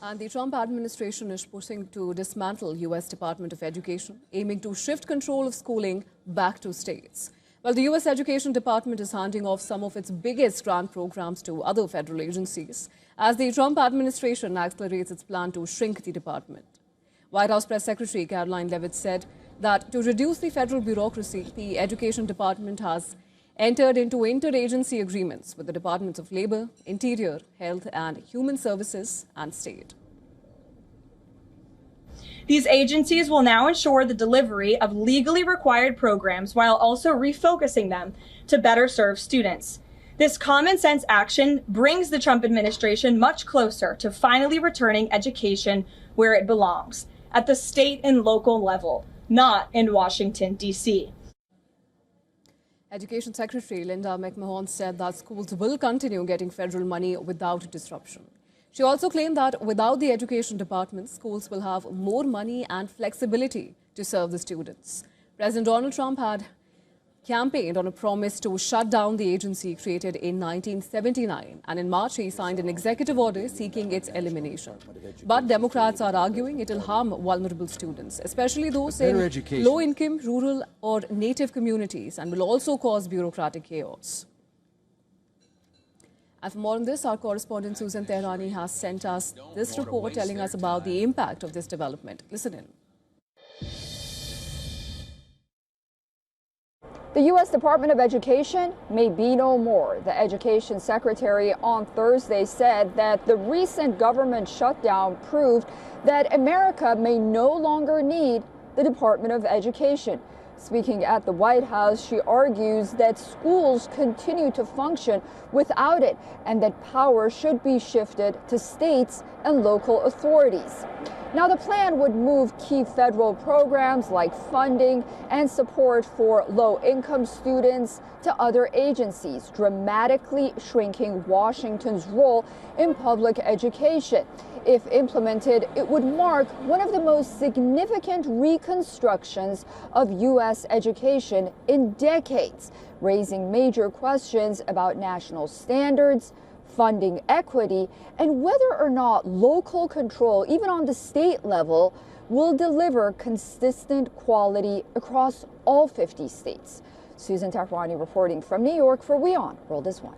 And the Trump administration is pushing to dismantle U.S. Department of Education, aiming to shift control of schooling back to states. Well, the U.S. Education Department is handing off some of its biggest grant programs to other federal agencies as the Trump administration accelerates its plan to shrink the department. White House Press Secretary Caroline Leavitt said that to reduce the federal bureaucracy, the Education Department has entered into interagency agreements with the Departments of Labor, Interior, Health and Human Services and State. These agencies will now ensure the delivery of legally required programs while also refocusing them to better serve students. This common sense action brings the Trump administration much closer to finally returning education where it belongs, at the state and local level, not in Washington, D.C. Education Secretary Linda McMahon said that schools will continue getting federal money without disruption. She also claimed that without the Education Department, schools will have more money and flexibility to serve the students. President Donald Trump had campaigned on a promise to shut down the agency created in 1979, and in March he signed an executive order seeking its elimination. But Democrats are arguing it will harm vulnerable students, especially those in low-income, rural or native communities, and will also cause bureaucratic chaos. And for more on this, our correspondent Susan Tehrani has sent us this report telling us about the impact of this development. Listen in. The U.S. Department of Education may be no more. The Education Secretary on Thursday said that the recent government shutdown proved that America may no longer need the Department of Education. Speaking at the White House, she argues that schools continue to function without it and that power should be shifted to states and local authorities. Now, the plan would move key federal programs like funding and support for low-income students to other agencies, dramatically shrinking Washington's role in public education. If implemented, it would mark one of the most significant reconstructions of U.S. education in decades, raising major questions about national standards, funding equity, and whether or not local control, even on the state level, will deliver consistent quality across all 50 states. Susan Tehrani reporting from New York for WION World is One.